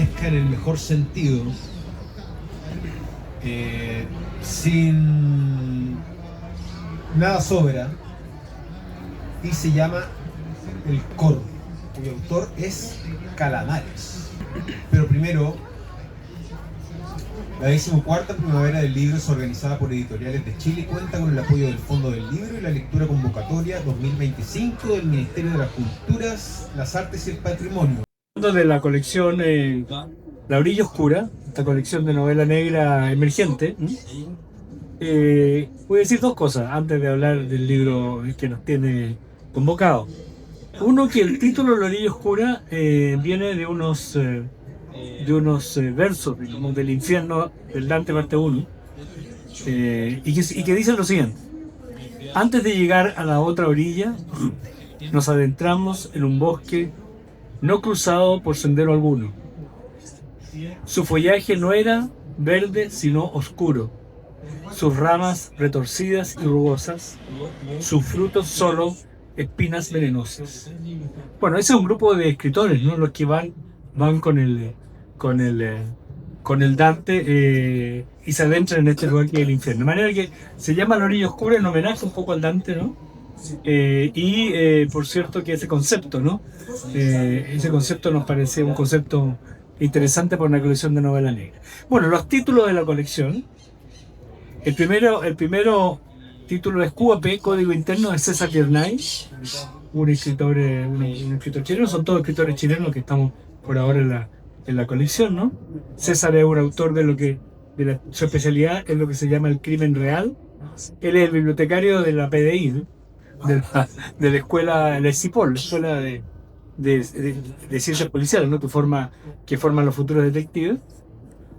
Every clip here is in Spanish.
picaresca en el mejor sentido, sin nada sobra, y se llama El Corvo, cuyo autor es Calamares. Pero primero, la 14ª Primavera del Libro es organizada por Editoriales de Chile y cuenta con el apoyo del Fondo del Libro y la Lectura Convocatoria 2025 del Ministerio de las Culturas, las Artes y el Patrimonio. De la colección La Orilla Oscura, esta colección de novela negra emergente, voy a decir dos cosas antes de hablar del libro que nos tiene convocado. Uno, que el título La Orilla Oscura viene de unos versos, digamos, del infierno del Dante parte 1, y que dicen lo siguiente: antes de llegar a la otra orilla, nos adentramos en un bosque no cruzado por sendero alguno. Su follaje no era verde sino oscuro, sus ramas retorcidas y rugosas, sus frutos solo espinas venenosas. Bueno, ese es un grupo de escritores, ¿no? Los que van con el Dante y se adentran en este lugar que es el infierno. De manera que se llama La Orilla Oscura en homenaje un poco al Dante, ¿no? Por cierto que ese concepto, ¿no? Ese concepto nos parece un concepto interesante para una colección de novela negra. Bueno, los títulos de la colección. El primero título es QAP, Código Interno, de César Tiernay, un escritor chileno. Son todos escritores chilenos que estamos por ahora en la colección, ¿no? César es un autor su especialidad es lo que se llama el crimen real. Él es el bibliotecario de la PDI, ¿no? de la escuela, la ESCIPOL, la escuela de ciencias policiales, ¿no? que forman los futuros detectives.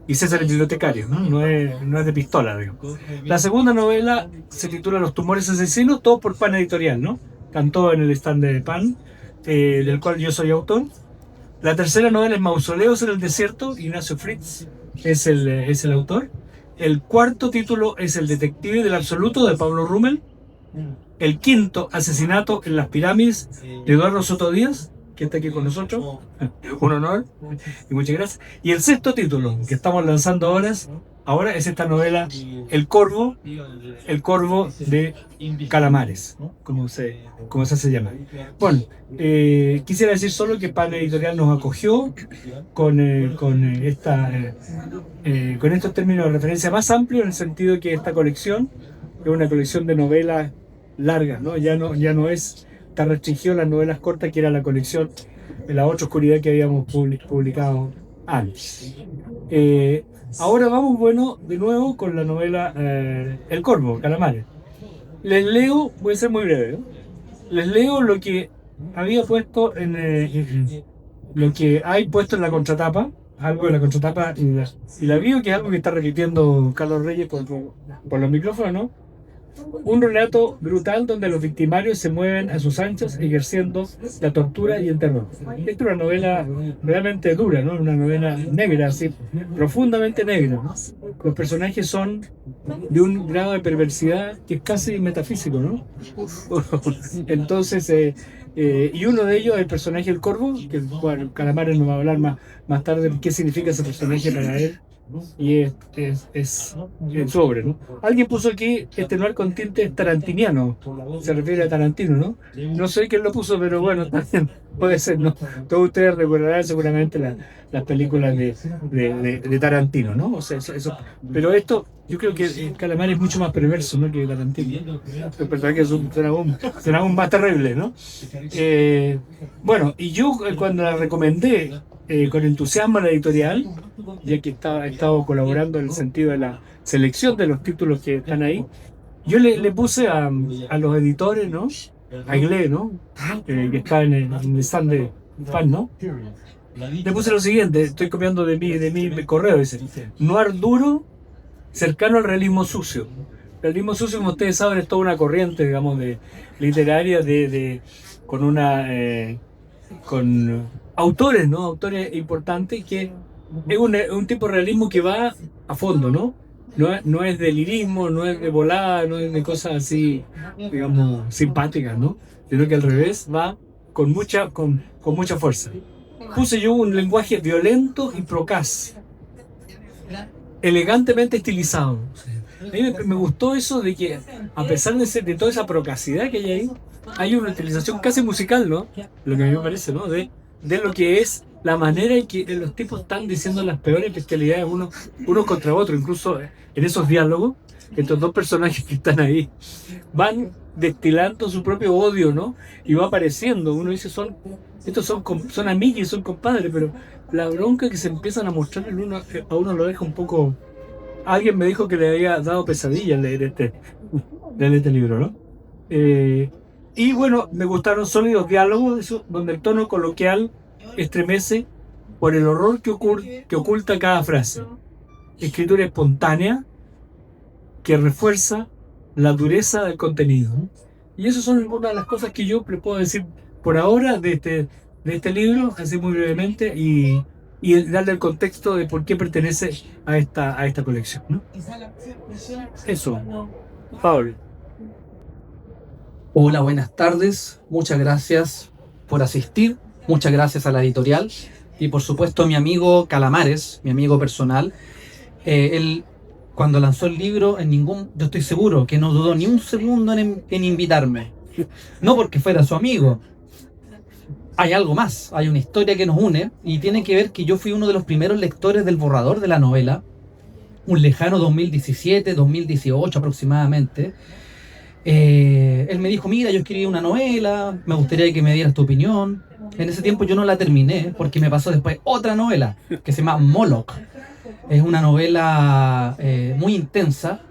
Y César es bibliotecario, ¿no? No es de pistola, digamos. La segunda novela se titula Los tumores asesinos, todo por Pan Editorial, ¿no? Cantó en el stand de Pan, del cual yo soy autor. La tercera novela es Mausoleos en el desierto, Ignacio Fritz es el autor. El cuarto título es El detective del absoluto, de Pablo Rummel. El quinto, Asesinato en las pirámides, de Eduardo Soto Díaz, que está aquí con nosotros. Un honor y muchas gracias. Y el sexto título que estamos lanzando ahora es esta novela El Corvo de Calamares, como se hace llamar. Bueno, quisiera decir solo que Pan Editorial nos acogió con estos términos de referencia más amplios, en el sentido que esta colección es una colección de novelas largas, ¿no? Ya no es tan restringido a las novelas cortas, que era la colección de La Otra Oscuridad que habíamos publicado antes. Ahora vamos, de nuevo con la novela El Corvo, Calamares. Les leo, voy a ser muy breve, ¿no? Les leo lo que había puesto lo que hay puesto en la contratapa, algo de la contratapa y la bio, que es algo que está repitiendo Carlos Reyes por los micrófonos, ¿no? Un relato brutal donde los victimarios se mueven a sus anchas ejerciendo la tortura y el terror. Esta es una novela realmente dura, ¿no? Una novela negra, así, profundamente negra, ¿no? Los personajes son de un grado de perversidad que es casi metafísico, ¿no? Entonces, y uno de ellos es el personaje El Corvo, que Calamares nos va a hablar más tarde qué significa ese personaje para él. Y es su obra, ¿no? Alguien puso aquí, este noir con tintes tarantiniano, se refiere a Tarantino, ¿no? No sé quién lo puso, pero bueno, también puede ser, ¿no? Todos ustedes recordarán seguramente las películas de Tarantino, ¿no? O sea, eso. Pero esto, yo creo que Calamares es mucho más perverso, ¿no?, que Tarantino. Los personajes son aún más terribles, ¿no? Bueno, y yo cuando la recomendé con entusiasmo a la editorial, ya que he estado colaborando en el sentido de la selección de los títulos que están ahí, yo le puse a los editores, ¿no? A Iglé, ¿no? Que está en el stand de Fan, ¿no? Le puse lo siguiente, estoy copiando de mi correo, dice: noir duro, cercano al realismo sucio. El realismo sucio, como ustedes saben, es toda una corriente, digamos, literaria con autores, ¿no? Autores importantes, que es un tipo de realismo que va a fondo, ¿no? No es de lirismo, no es de volada, no es de cosas así, digamos, simpáticas, ¿no? Sino que al revés va con mucha fuerza. puse yo un lenguaje violento y procaz, elegantemente estilizado. A mí me gustó eso de que, a pesar de toda esa procacidad que hay ahí, hay una utilización casi musical, ¿no? Lo que a mí me parece, ¿no? De lo que es la manera en que los tipos están diciendo las peores bestialidades uno contra otro, incluso en esos diálogos, estos dos personajes que están ahí van destilando su propio odio, ¿no? Y va apareciendo, uno dice, estos son amigos, son compadres, pero la bronca que se empiezan a mostrar a uno lo deja un poco... Alguien me dijo que le había dado pesadillas leer este libro, ¿no? Y bueno, me gustaron sólidos diálogos, eso, donde el tono coloquial estremece por el horror que oculta cada frase. Escritura espontánea que refuerza la dureza del contenido, ¿no? Y eso son una de las cosas que yo le puedo decir por ahora de este libro, así muy brevemente, y darle el contexto de por qué pertenece a esta colección, ¿no? Eso, Pablo. Hola, buenas tardes. Muchas gracias por asistir. Muchas gracias a la editorial. Y por supuesto a mi amigo Calamares, mi amigo personal. Él, cuando lanzó el libro, yo estoy seguro que no dudó ni un segundo en invitarme. No porque fuera su amigo. Hay algo más, hay una historia que nos une y tiene que ver que yo fui uno de los primeros lectores del borrador de la novela, un lejano 2017, 2018 aproximadamente. Él me dijo, mira, yo escribí una novela, me gustaría que me dieras tu opinión. En ese tiempo yo no la terminé porque me pasó después otra novela que se llama Moloch. Es una novela muy intensa,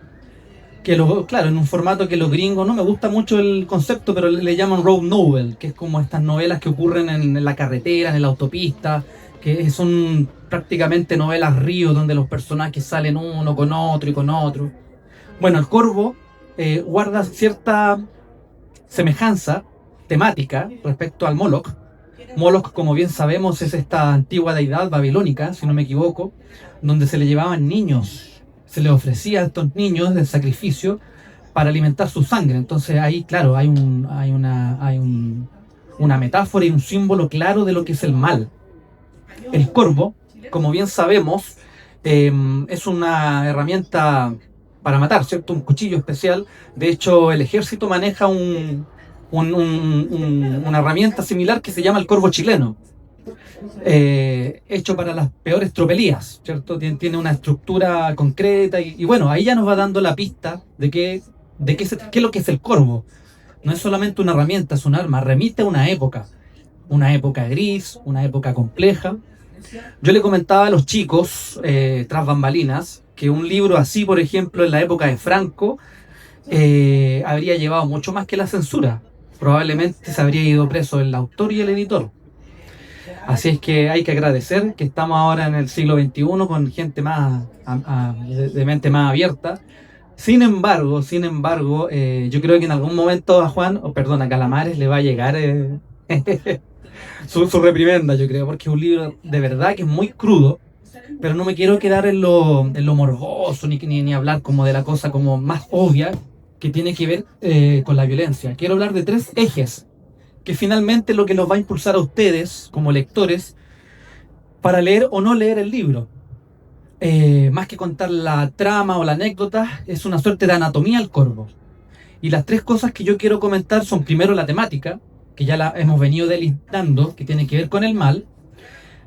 que claro, en un formato que los gringos, no me gusta mucho el concepto, pero le llaman road novel, que es como estas novelas que ocurren en la carretera, en la autopista, que son prácticamente novelas ríos donde los personajes salen uno con otro y con otro. Bueno, El Corvo guarda cierta semejanza temática respecto al Moloch. Moloch, como bien sabemos, es esta antigua deidad babilónica, si no me equivoco, donde se le llevaban niños. Se le ofrecía a estos niños del sacrificio para alimentar su sangre. Entonces ahí, claro, hay una metáfora y un símbolo claro de lo que es el mal. El corvo, como bien sabemos, es una herramienta para matar, ¿cierto? Un cuchillo especial. De hecho, el ejército maneja una herramienta similar que se llama el corvo chileno. Hecho para las peores tropelías, ¿cierto? Tiene una estructura concreta y bueno, ahí ya nos va dando la pista de qué es lo que es el corvo. No es solamente una herramienta, es un arma, remite a una época gris, una época compleja. Yo le comentaba a los chicos, tras bambalinas, que un libro así, por ejemplo, en la época de Franco, habría llevado mucho más que la censura. Probablemente se habría ido preso el autor y el editor. Así es que hay que agradecer que estamos ahora en el siglo XXI con gente más de mente más abierta. Sin embargo, yo creo que en algún momento a Calamares le va a llegar su reprimenda, yo creo, porque es un libro de verdad que es muy crudo, pero no me quiero quedar en lo morboso ni hablar como de la cosa como más obvia que tiene que ver con la violencia. Quiero hablar de 3 ejes que finalmente es lo que los va a impulsar a ustedes como lectores para leer o no leer el libro. Más que contar la trama o la anécdota, es una suerte de anatomía al corvo. Y las 3 cosas que yo quiero comentar son primero la temática, que ya la hemos venido delistando, que tiene que ver con el mal.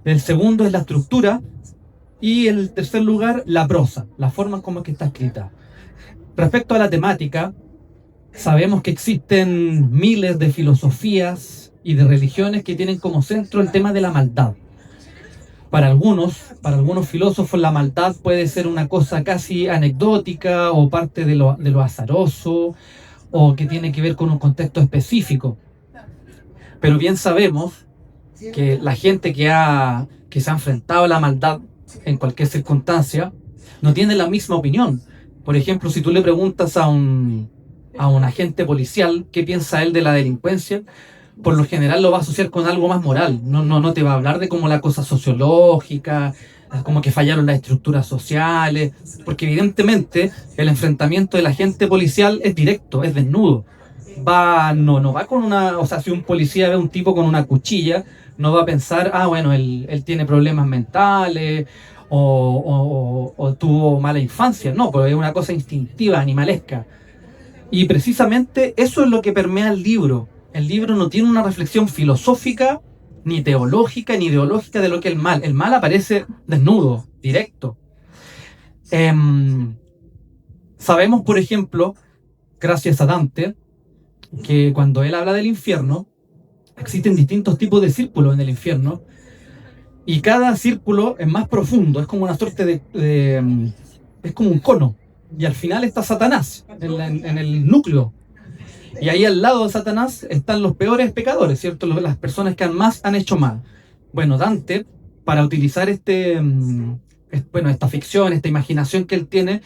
El segundo es la estructura. Y en el tercer lugar, la prosa, la forma como es que está escrita. Respecto a la temática, sabemos que existen miles de filosofías y de religiones que tienen como centro el tema de la maldad. Para algunos filósofos la maldad puede ser una cosa casi anecdótica o parte de lo azaroso o que tiene que ver con un contexto específico. Pero bien sabemos que la gente que se ha enfrentado a la maldad en cualquier circunstancia no tiene la misma opinión. Por ejemplo, si tú le preguntas a un agente policial qué piensa él de la delincuencia, por lo general lo va a asociar con algo más moral. No te va a hablar de como la cosa sociológica, como que fallaron las estructuras sociales, porque evidentemente el enfrentamiento del agente policial es directo, es desnudo. no va con una, o sea, si un policía ve a un tipo con una cuchilla, no va a pensar, ah, bueno, él tiene problemas mentales o tuvo mala infancia. No, porque es una cosa instintiva, animalesca. Y precisamente eso es lo que permea el libro. El libro no tiene una reflexión filosófica, ni teológica, ni ideológica de lo que es el mal. El mal aparece desnudo, directo. Sabemos, por ejemplo, gracias a Dante, que cuando él habla del infierno, existen distintos tipos de círculos en el infierno, y cada círculo es más profundo, es como una suerte es como un cono, y al final está Satanás, en el núcleo, y ahí al lado de Satanás están los peores pecadores, ¿cierto? Las personas que más han hecho mal. Bueno, Dante, para utilizar esta ficción, esta imaginación que él tiene,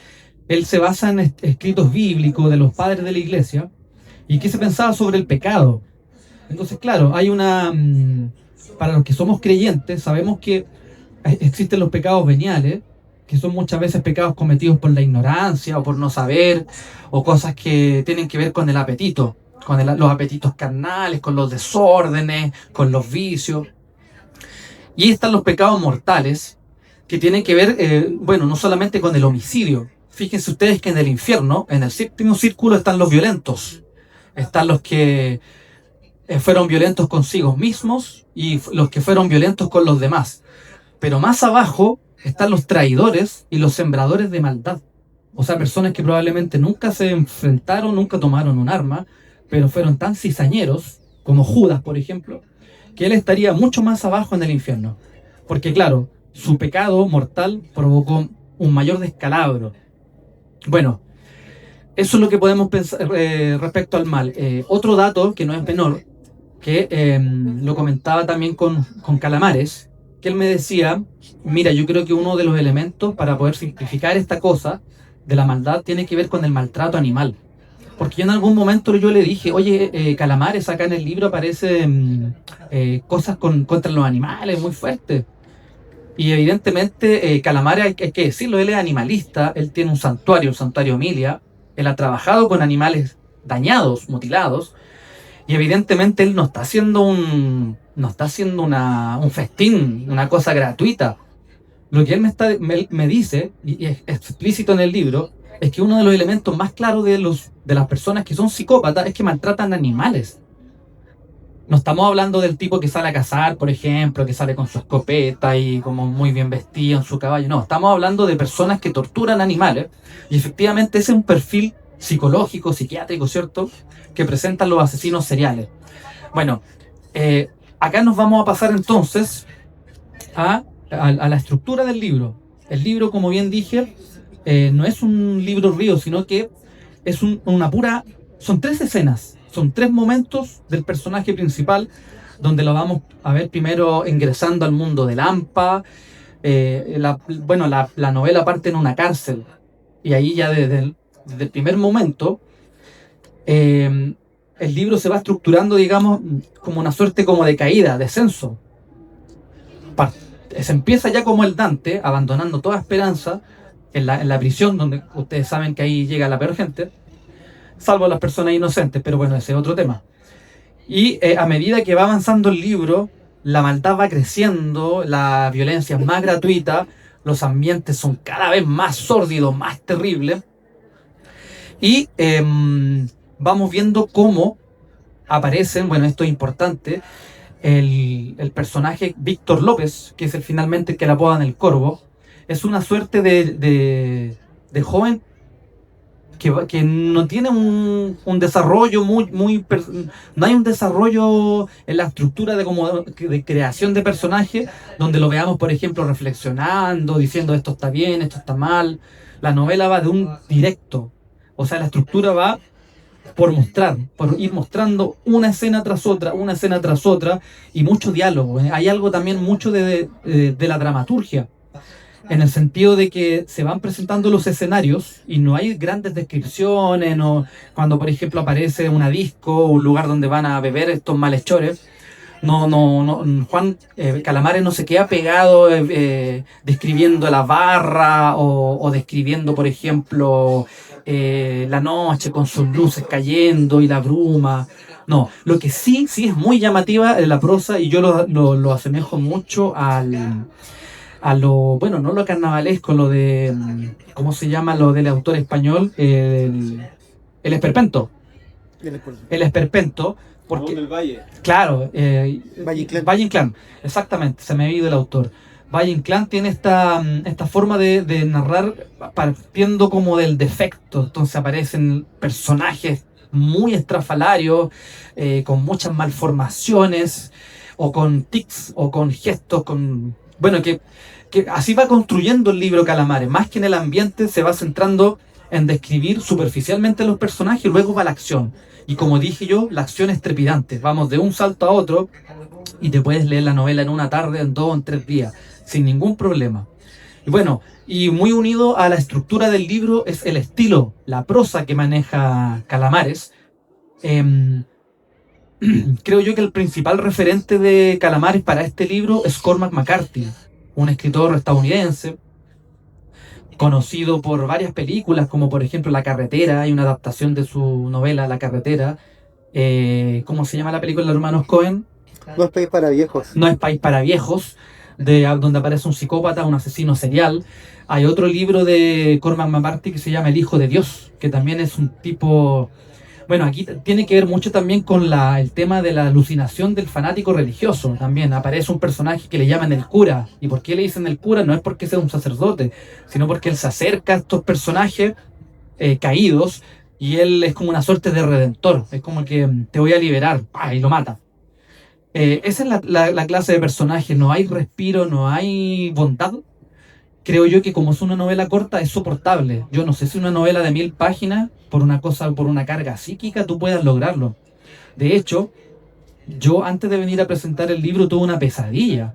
él se basa en escritos bíblicos de los padres de la iglesia, y qué se pensaba sobre el pecado. Entonces, claro, hay para los que somos creyentes, sabemos que existen los pecados veniales, que son muchas veces pecados cometidos por la ignorancia o por no saber, o cosas que tienen que ver con el apetito, con los apetitos carnales, con los desórdenes, con los vicios. Y están los pecados mortales, que tienen que ver, no solamente con el homicidio. Fíjense ustedes que en el infierno, en el séptimo círculo, están los violentos. Están los que fueron violentos consigo mismos y los que fueron violentos con los demás. Pero más abajo están los traidores y los sembradores de maldad. O sea, personas que probablemente nunca se enfrentaron, nunca tomaron un arma, pero fueron tan cizañeros, como Judas, por ejemplo, que él estaría mucho más abajo en el infierno. Porque claro, su pecado mortal provocó un mayor descalabro. Bueno, eso es lo que podemos pensar respecto al mal. Otro dato que no es menor, que lo comentaba también con Calamares, que él me decía, mira, yo creo que uno de los elementos para poder simplificar esta cosa de la maldad tiene que ver con el maltrato animal. Porque yo en algún momento yo le dije, oye, Calamares, acá en el libro aparecen cosas contra los animales muy fuertes. Y evidentemente Calamares, hay que decirlo, él es animalista, él tiene un santuario, el santuario Emilia, él ha trabajado con animales dañados, mutilados, y evidentemente él no está haciendo un festín, una cosa gratuita. Lo que él me dice, y es explícito en el libro, es que uno de los elementos más claros de las personas que son psicópatas es que maltratan animales. No estamos hablando del tipo que sale a cazar, por ejemplo, que sale con su escopeta y como muy bien vestido en su caballo. No, estamos hablando de personas que torturan animales, y efectivamente ese es un perfil psicológico, psiquiátrico, ¿cierto?, que presentan los asesinos seriales. Bueno, acá nos vamos a pasar entonces a la estructura del libro. El libro, como bien dije, no es un libro río, sino que es son 3 escenas, son 3 momentos del personaje principal, donde lo vamos a ver primero ingresando al mundo del Ampa. La novela parte en una cárcel, y ahí ya desde el primer momento el libro se va estructurando, digamos, como una suerte como de caída, descenso. Se empieza ya como el Dante, abandonando toda esperanza en la prisión, donde ustedes saben que ahí llega la peor gente, salvo las personas inocentes, pero bueno, ese es otro tema. Y a medida que va avanzando el libro, la maldad va creciendo, la violencia es más gratuita, los ambientes son cada vez más sórdidos, más terribles, y vamos viendo cómo aparecen, bueno, esto es importante, el personaje Víctor López, que es finalmente el que le apodan el Corvo. Es una suerte de joven que no tiene un desarrollo no hay un desarrollo en la estructura de creación de personaje, donde lo veamos, por ejemplo, reflexionando, diciendo esto está bien, esto está mal. La novela va de un directo, o sea, la estructura va por ir mostrando una escena tras otra, y mucho diálogo. Hay algo también mucho de la dramaturgia, en el sentido de que se van presentando los escenarios y no hay grandes descripciones, cuando por ejemplo aparece una disco, un lugar donde van a beber estos malhechores, Juan Calamares no se queda pegado describiendo la barra o describiendo, por ejemplo, la noche con sus luces cayendo y la bruma. No, lo que sí es muy llamativa en la prosa, y yo lo asemejo mucho a lo, bueno, no lo carnavalesco, lo de, ¿cómo se llama? Lo del autor español, el esperpento. El esperpento, porque, Del Valle. claro, Valle Inclán. Valle Inclán, exactamente, se me ha ido el autor. Valle Inclán tiene esta forma de narrar partiendo como del defecto, entonces aparecen personajes muy estrafalarios, con muchas malformaciones, o con tics, o con gestos, bueno, que así va construyendo el libro Calamares, más que en el ambiente se va centrando en describir superficialmente los personajes y luego va la acción. Y como dije yo, la acción es trepidante. Vamos de un salto a otro y te puedes leer la novela en una tarde, en 2 o en 3 días, sin ningún problema. Y bueno, y muy unido a la estructura del libro es el estilo, la prosa que maneja Calamares. Creo yo que el principal referente de Calamares para este libro es Cormac McCarthy, un escritor estadounidense, conocido por varias películas, como por ejemplo La Carretera. Hay una adaptación de su novela La Carretera. ¿Cómo se llama la película de los hermanos Coen? No es país para viejos. No es país para viejos, donde aparece un psicópata, un asesino serial. Hay otro libro de Cormac McCarthy que se llama El Hijo de Dios, que también es un tipo... Bueno, aquí tiene que ver mucho también con el tema de la alucinación del fanático religioso. También aparece un personaje que le llaman el cura. ¿Y por qué le dicen el cura? No es porque sea un sacerdote, sino porque él se acerca a estos personajes caídos, y él es como una suerte de redentor. Es como que te voy a liberar, y lo mata. Esa es la clase de personaje. No hay respiro, no hay bondad. Creo yo que como es una novela corta es soportable. Yo no sé si una novela de 1000 páginas, por una carga psíquica, tú puedas lograrlo. De hecho, yo antes de venir a presentar el libro tuve una pesadilla.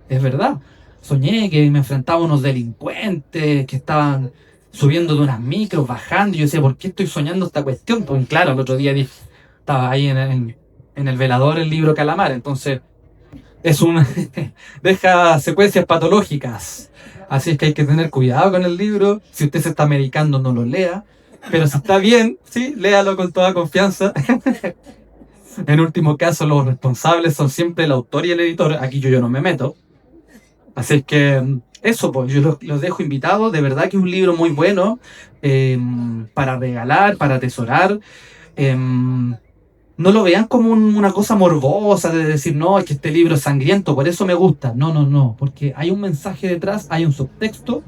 Es verdad. Soñé que me enfrentaba a unos delincuentes que estaban subiendo de unas micros, bajando. Y yo decía, ¿por qué estoy soñando esta cuestión? Pues claro, el otro día estaba ahí en el velador el libro Calamar. Entonces, deja secuencias patológicas. Así es que hay que tener cuidado con el libro. Si usted se está medicando, no lo lea. Pero si está bien, sí, léalo con toda confianza. En último caso, los responsables son siempre el autor y el editor. Aquí yo no me meto. Así es que eso, pues yo los dejo invitados. De verdad que es un libro muy bueno, para regalar, para atesorar. No lo vean como una cosa morbosa de decir, no, es que este libro es sangriento, por eso me gusta. No, porque hay un mensaje detrás, hay un subtexto.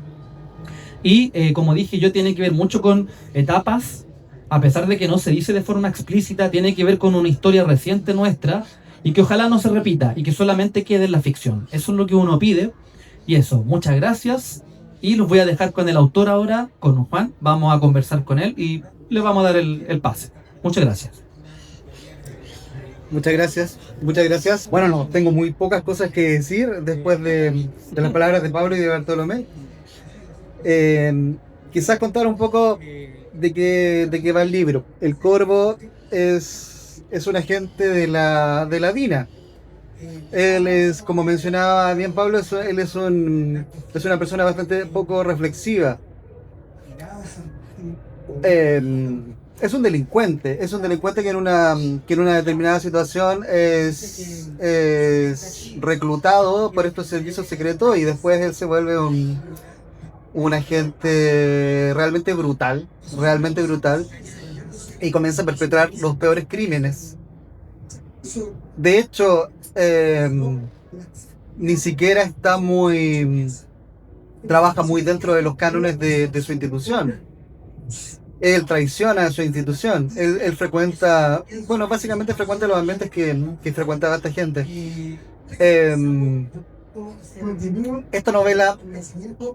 Y como dije yo, tiene que ver mucho con etapas, a pesar de que no se dice de forma explícita, tiene que ver con una historia reciente nuestra, y que ojalá no se repita, y que solamente quede en la ficción. Eso es lo que uno pide. Y eso, muchas gracias. Y los voy a dejar con el autor ahora, con Juan. Vamos a conversar con él y le vamos a dar el pase. Muchas gracias. Muchas gracias. Bueno, no, tengo muy pocas cosas que decir después de las palabras de Pablo y de Bartolomé. Quizás contar un poco de qué va el libro. El Corvo es un agente de la DINA. Él es, como mencionaba bien Pablo, él es una persona bastante poco reflexiva. Es un delincuente que en una determinada situación es reclutado por estos servicios secretos, y después él se vuelve un agente realmente brutal, y comienza a perpetrar los peores crímenes. De hecho, ni siquiera trabaja muy dentro de los cánones de su institución. Él traiciona a su institución. Él frecuenta, bueno, básicamente frecuenta los ambientes que frecuentaba esta gente. Esta novela,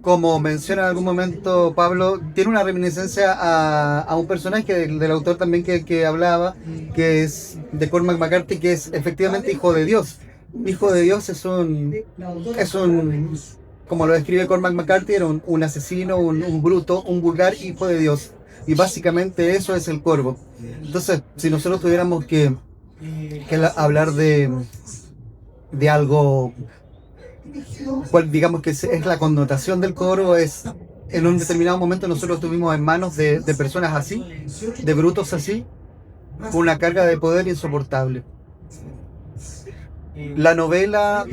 como menciona en algún momento Pablo, tiene una reminiscencia a un personaje del autor también que hablaba, que es de Cormac McCarthy, que es efectivamente hijo de Dios. Hijo de Dios es un como lo describe Cormac McCarthy, era un asesino, un bruto, un vulgar hijo de Dios. Y básicamente eso es el Corvo. Entonces, si nosotros tuviéramos que que es hablar de algo, cual digamos que es la connotación del coro, es en un determinado momento nosotros estuvimos en manos de personas así, de brutos así, con una carga de poder insoportable. La novela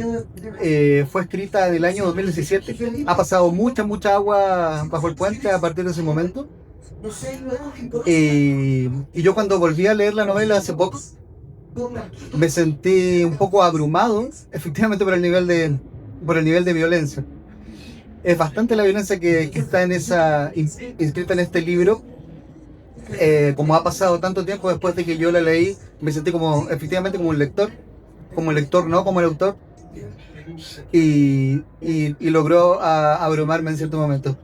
fue escrita en el año 2017. Ha pasado mucha agua bajo el puente a partir de ese momento. Y yo cuando volví a leer la novela hace poco, me sentí un poco abrumado, efectivamente por el nivel de violencia. Es bastante la violencia que está inscrita en este libro. Como ha pasado tanto tiempo después de que yo la leí, me sentí efectivamente como un lector no como el autor, y logró abrumarme en cierto momento.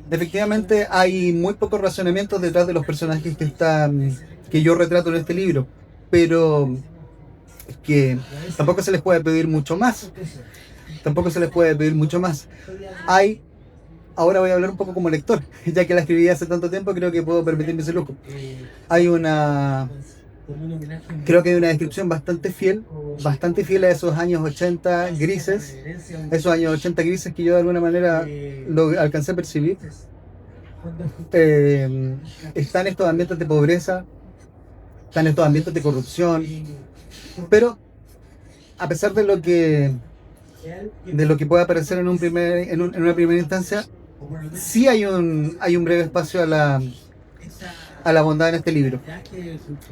Efectivamente hay muy pocos razonamientos detrás de los personajes que yo retrato en este libro, pero que tampoco se les puede pedir mucho más. Ahora voy a hablar un poco como lector, ya que la escribí hace tanto tiempo, creo que puedo permitirme ese lujo. Creo que hay una descripción bastante fiel a esos años 80 grises, que yo de alguna manera lo alcancé a percibir. Están estos ambientes de pobreza, están estos ambientes de corrupción, pero a pesar de lo que pueda parecer en una primera instancia, sí hay un breve espacio a la bondad en este libro.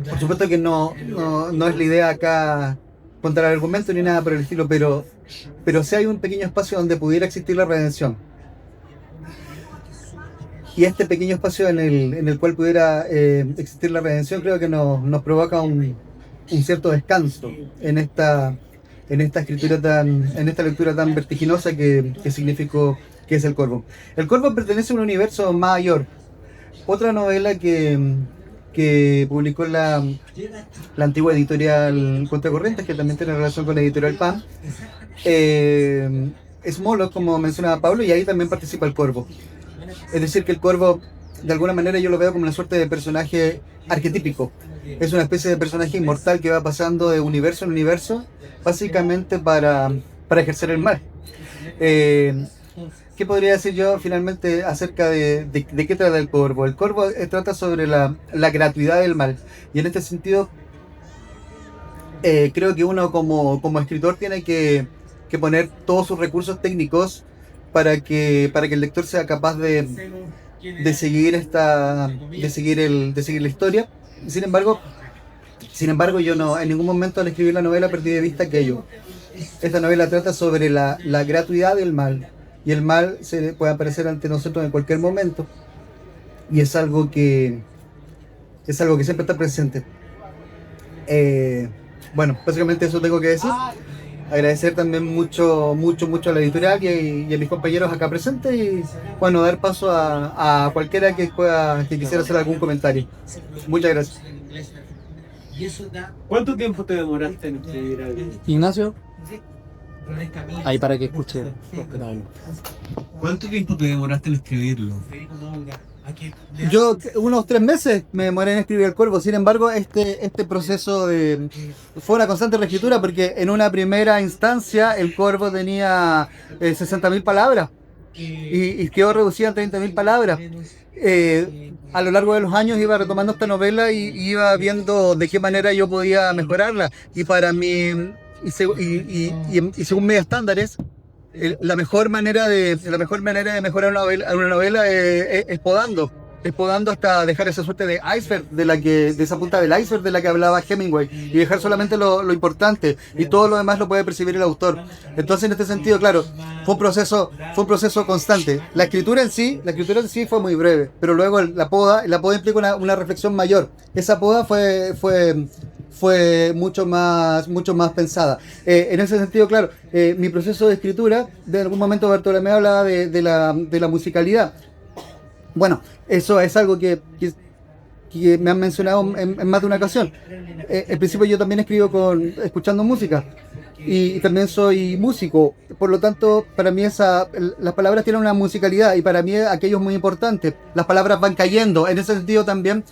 Por supuesto que no es la idea acá contar el argumento ni nada por el estilo, pero sí hay un pequeño espacio donde pudiera existir la redención. Y este pequeño espacio en el cual pudiera existir la redención, creo que nos provoca un cierto descanso en esta lectura tan vertiginosa que significó, que es El Corvo. El Corvo pertenece a un universo mayor. Otra novela que publicó la antigua editorial Contracorrientes, que también tiene relación con la editorial PAN, es Moloch, como mencionaba Pablo, y ahí también participa el Corvo. Es decir, que el Corvo, de alguna manera, yo lo veo como una suerte de personaje arquetípico. Es una especie de personaje inmortal que va pasando de universo en universo, básicamente para ejercer el mal. ¿Qué podría decir yo finalmente acerca de qué trata el Corvo? El Corvo trata sobre la gratuidad del mal. Y en este sentido, creo que uno como escritor tiene que poner todos sus recursos técnicos para que el lector sea capaz de seguir la historia. Sin embargo, yo no, en ningún momento al escribir la novela perdí de vista aquello. Esta novela trata sobre la gratuidad del mal. Y el mal se puede aparecer ante nosotros en cualquier momento. Y es algo que siempre está presente. Bueno, básicamente eso tengo que decir. Agradecer también mucho a la editorial y a mis compañeros acá presentes. Y bueno, dar paso a cualquiera que quisiera hacer algún comentario. Muchas gracias. ¿Cuánto tiempo te demoraste en escribir algo? Ignacio, ahí para que escuche. ¿Cuánto tiempo te demoraste en escribirlo? Yo unos 3 meses me demoré en escribir El Corvo. Sin embargo, este proceso fue una constante reescritura, porque en una primera instancia El Corvo tenía 60.000 palabras y quedó reducida a 30.000 palabras. A lo largo de los años iba retomando esta novela y iba viendo de qué manera yo podía mejorarla, y para mí y según mis estándares, la mejor manera de mejorar una novela es podando hasta dejar esa suerte de iceberg, de esa punta del iceberg de la que hablaba Hemingway, y dejar solamente lo importante, y todo lo demás lo puede percibir el autor. Entonces, en este sentido, claro, fue un proceso constante. La escritura en sí fue muy breve, pero luego la poda implica una reflexión mayor. Esa poda fue mucho más pensada. En ese sentido, claro, mi proceso de escritura, de algún momento Bartolomé hablaba de la musicalidad. Bueno, eso es algo que me han mencionado en más de una ocasión. En principio yo también escribo escuchando música, y también soy músico. Por lo tanto, para mí las palabras tienen una musicalidad, y para mí aquello es muy importante. Las palabras van cayendo. En ese sentido también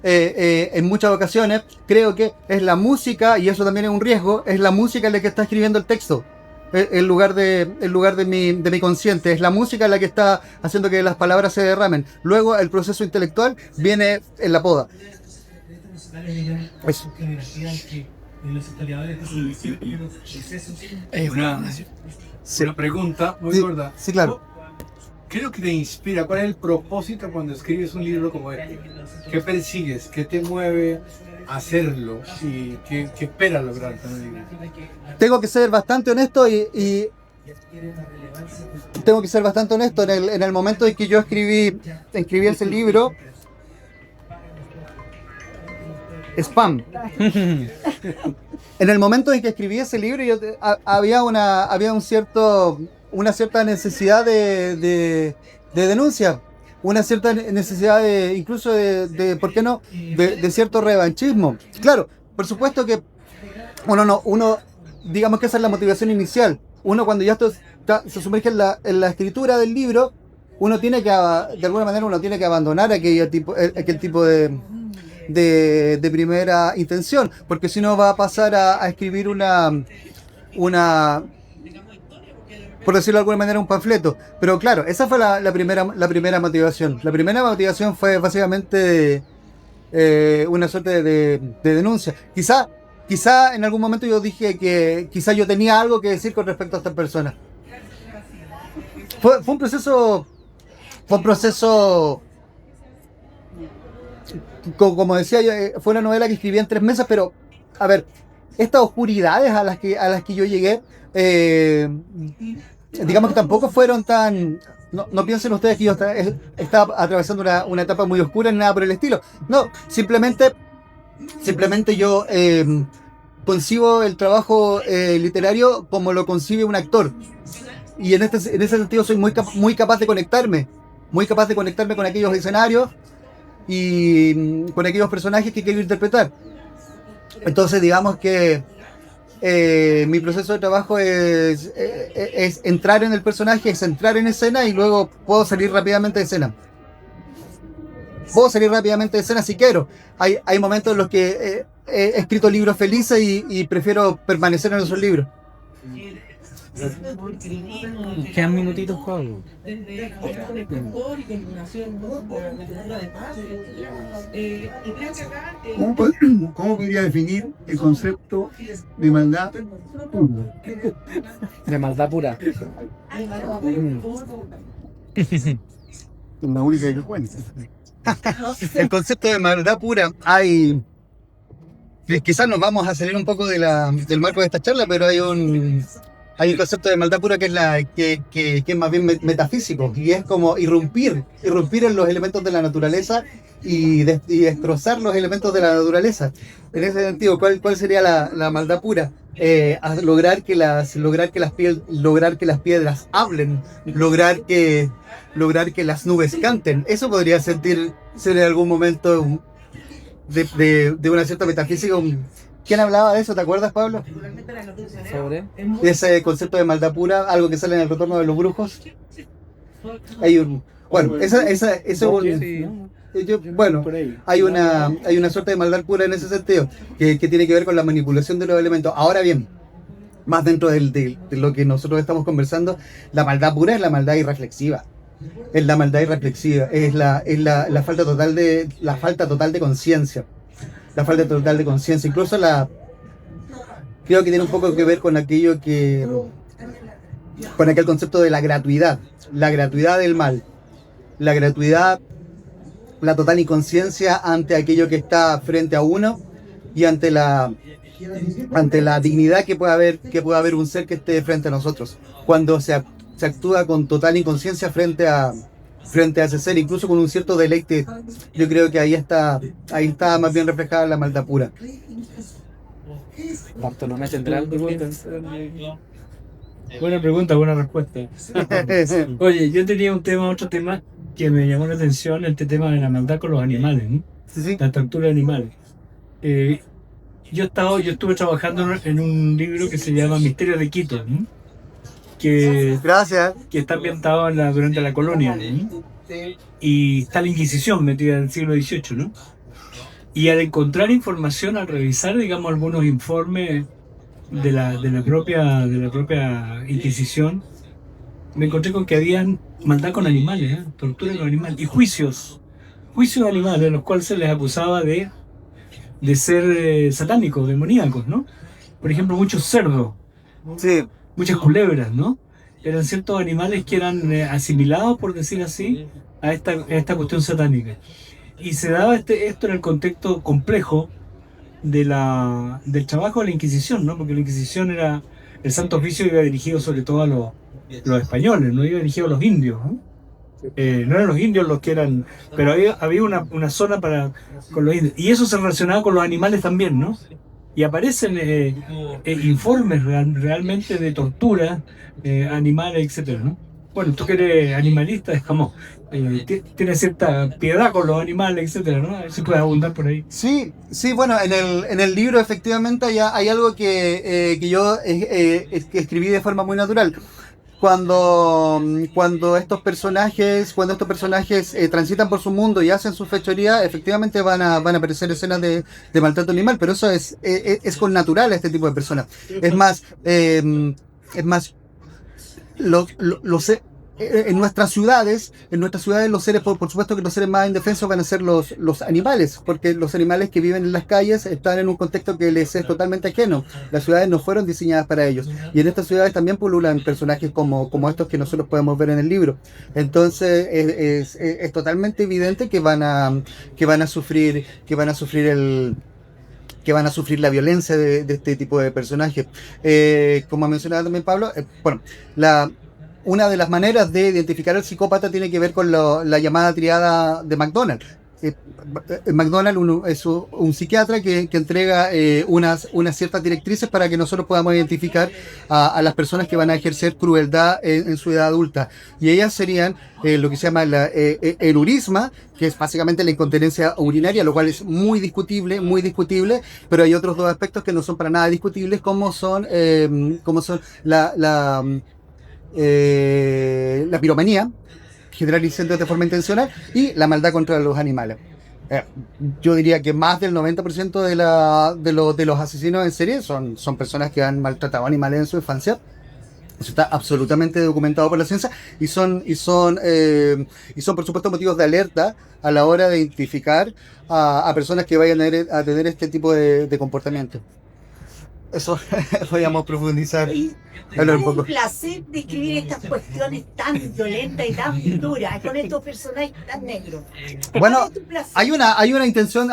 en muchas ocasiones creo que es la música, y eso también es un riesgo, es la música la que está escribiendo el texto. En lugar de mi consciente, es la música la que está haciendo que las palabras se derramen. Luego el proceso intelectual viene en la poda. Eso. Una pregunta muy Sí, gorda. sí, claro. ¿Qué es lo que te inspira? ¿Cuál es el propósito cuando escribes un libro como este? ¿Qué persigues? ¿Qué te mueve a hacerlo? ¿Y qué esperas lograr con el libro? Tengo que ser bastante honesto y tengo que ser bastante honesto en el momento en que yo escribí ese libro. Spam. En el momento en que escribí ese libro había una cierta necesidad de denuncia, una cierta necesidad incluso ¿por qué no? De cierto revanchismo. Claro, por supuesto que uno, digamos que esa es la motivación inicial. Uno cuando ya se sumerge en la escritura del libro, uno tiene que, de alguna manera, abandonar aquel tipo de primera intención, porque si no va a pasar a escribir por decirlo de alguna manera, un panfleto. Pero claro, esa fue la primera motivación. La primera motivación fue básicamente una suerte de denuncia. Quizá en algún momento yo dije que quizá yo tenía algo que decir con respecto a estas personas. Fue un proceso, como decía yo, fue una novela que escribí en 3 meses, pero a ver, estas oscuridades a las que yo llegué, digamos que tampoco fueron tan... No piensen ustedes que yo estaba atravesando una etapa muy oscura ni nada por el estilo. No, simplemente yo concibo el trabajo literario como lo concibe un actor. Y en ese sentido soy muy capaz de conectarme con aquellos escenarios y con aquellos personajes que quiero interpretar. Entonces digamos que mi proceso de trabajo es entrar en el personaje, es entrar en escena y luego puedo salir rápidamente de escena. Puedo salir rápidamente de escena si quiero. Hay momentos en los que he escrito libros felices y prefiero permanecer en esos libros. Quedan minutitos, Pablo. ¿Cómo podría definir el concepto de maldad pura? De maldad pura. La única que cuenta. El concepto de maldad pura, quizás nos vamos a salir un poco del marco de esta charla, pero hay un concepto de maldad pura que es más bien metafísico, y es como irrumpir en los elementos de la naturaleza y destrozar los elementos de la naturaleza. En ese sentido, ¿cuál sería la maldad pura? Lograr que las piedras hablen, lograr que las nubes canten. Eso podría ser en algún momento de una cierta metafísica. ¿Quién hablaba de eso? ¿Te acuerdas, Pablo? ¿Sobre? Ese concepto de maldad pura, algo que sale en El retorno de los brujos. Hay una suerte de maldad pura en ese sentido, que tiene que ver con la manipulación de los elementos. Ahora bien, más dentro de lo que nosotros estamos conversando, la maldad pura es la maldad irreflexiva. Es la maldad irreflexiva, es la falta total de conciencia. La falta total de conciencia. Incluso creo que tiene un poco que ver con aquel concepto de la gratuidad del mal, la gratuidad, la total inconsciencia ante aquello que está frente a uno y ante la dignidad que puede haber un ser que esté frente a nosotros, cuando se actúa con total inconsciencia frente a ese ser, incluso con un cierto deleite. Yo creo que ahí está más bien reflejada la maldad pura. Bartolomé Central. Buena pregunta, buena respuesta. Oye, yo tenía otro tema que me llamó la atención, este tema de la maldad con los animales, ¿no? Sí. La tortura de animales. Yo estuve trabajando en un libro que se llama Misterio de Quito, ¿no? Gracias. Que está ambientado durante la colonia, ¿no? Y está la Inquisición metida en el siglo XVIII, ¿no? Y al encontrar información, al revisar, digamos, algunos informes de la propia Inquisición, me encontré con que habían maldad con animales, tortura con animales, y juicios de animales, a los cuales se les acusaba de ser satánicos, demoníacos, ¿no? Por ejemplo, muchos cerdos, Sí. muchas culebras, ¿no? Eran ciertos animales que eran asimilados, por decir así, a esta cuestión satánica. Y se daba esto en el contexto complejo del trabajo de la Inquisición, ¿no? Porque la Inquisición era, el Santo Oficio iba dirigido sobre todo a los españoles, no iba dirigido a los indios, ¿no? No eran los indios los que eran, pero había una zona con los indios. Y eso se relacionaba con los animales también, ¿no? Y aparecen informes realmente de tortura, animales, etcétera, ¿no? Bueno, tú que eres animalista, es como, tienes cierta piedad con los animales, etcétera, ¿no? A ver si puedes abundar por ahí. Sí, sí, bueno, en el libro efectivamente hay algo que yo que escribí de forma muy natural. Cuando estos personajes transitan por su mundo y hacen su fechoría, efectivamente van a aparecer escenas de maltrato animal, pero eso es con natural a este tipo de personas. Es más, en nuestras ciudades los seres, por supuesto que los seres más indefensos van a ser los animales, porque los animales que viven en las calles están en un contexto que les es totalmente ajeno. Las ciudades no fueron diseñadas para ellos. Y en estas ciudades también pululan personajes como estos que nosotros podemos ver en el libro. Entonces es totalmente evidente que van a sufrir la violencia de este tipo de personajes. Como mencionaba también Pablo, bueno, una de las maneras de identificar al psicópata tiene que ver con la llamada triada de McDonald. McDonald es un psiquiatra que entrega unas ciertas directrices para que nosotros podamos identificar a las personas que van a ejercer crueldad en su edad adulta. Y ellas serían lo que se llama el urisma, que es básicamente la incontinencia urinaria, lo cual es muy discutible, pero hay otros dos aspectos que no son para nada discutibles, como son la piromanía, generar incendios de forma intencional, y la maldad contra los animales. Yo diría que más del 90% de los asesinos en serie son personas que han maltratado animales en su infancia. Eso está absolutamente documentado por la ciencia y son por supuesto motivos de alerta a la hora de identificar a personas que vayan a tener este tipo de comportamiento. Eso podríamos profundizar. Hablar un poco. Un placer describir estas cuestiones tan violentas y tan duras con estos personajes tan negros. Bueno, ¿Cuál es tu placer? hay una intención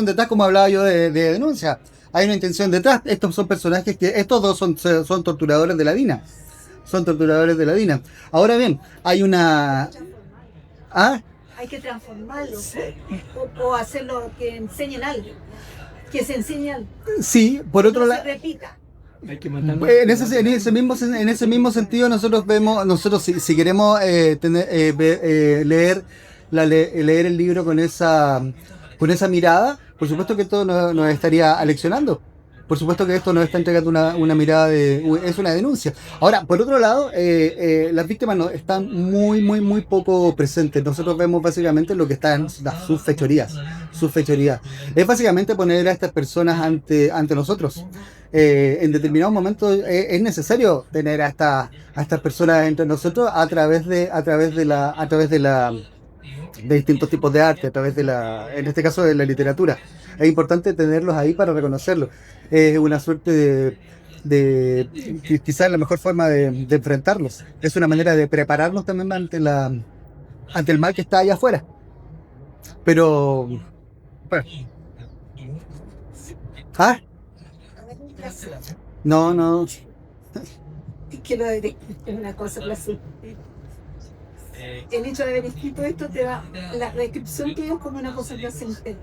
detrás, como hablaba yo de denuncia. Hay una intención detrás. Estos son personajes estos dos son torturadores de la DINA. Ahora bien, hay una... ¿Ah? Hay que transformarlo o hacerlo que enseñen algo. Que se enseñe algo. Sí, por otro No lado... se repita. Hay que matarlo. En ese mismo sentido, nosotros si queremos leer el libro con esa mirada, por supuesto que esto nos estaría aleccionando. Por supuesto que esto nos está entregando una mirada es una denuncia. Ahora, por otro lado, las víctimas están muy poco presentes. Nosotros vemos básicamente lo que están sus fechorías. Es básicamente poner a estas personas ante nosotros. En determinados momentos es necesario tener a estas personas entre nosotros a través de distintos tipos de arte, en este caso de la literatura. Es importante tenerlos ahí para reconocerlos. Es una suerte de quizás la mejor forma de enfrentarlos. Es una manera de prepararnos también ante el mal que está allá afuera. Pero bueno. ¿Ah? No. Es que lo de es una cosa placentera. El hecho de haber escrito esto te da la descripción que es como una cosa placentera.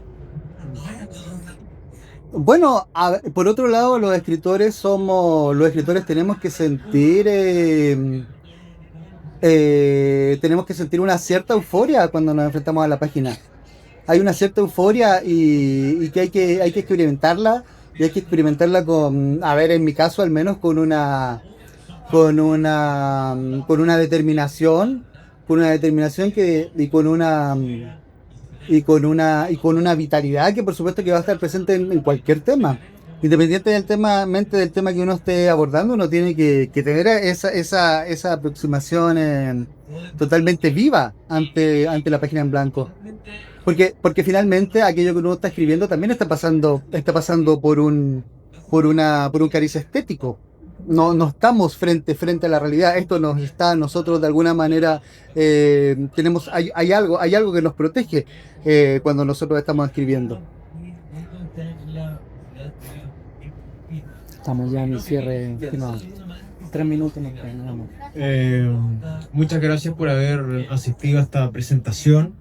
Bueno, por otro lado, los escritores tenemos que sentir una cierta euforia cuando nos enfrentamos a la página. Hay una cierta euforia y que hay que experimentarla, y hay que experimentarla en mi caso al menos con una determinación y con y con una vitalidad que por supuesto que va a estar presente en cualquier tema. Independiente del tema que uno esté abordando, uno tiene que tener esa aproximación totalmente viva ante la página en blanco. Porque finalmente aquello que uno está escribiendo también está pasando por un cariz estético. No estamos frente a la realidad. Esto nos está a nosotros de alguna manera, hay algo que nos protege cuando nosotros estamos escribiendo. Estamos ya en el cierre estimado. 3 minutos nos quedamos. Muchas gracias por haber asistido a esta presentación.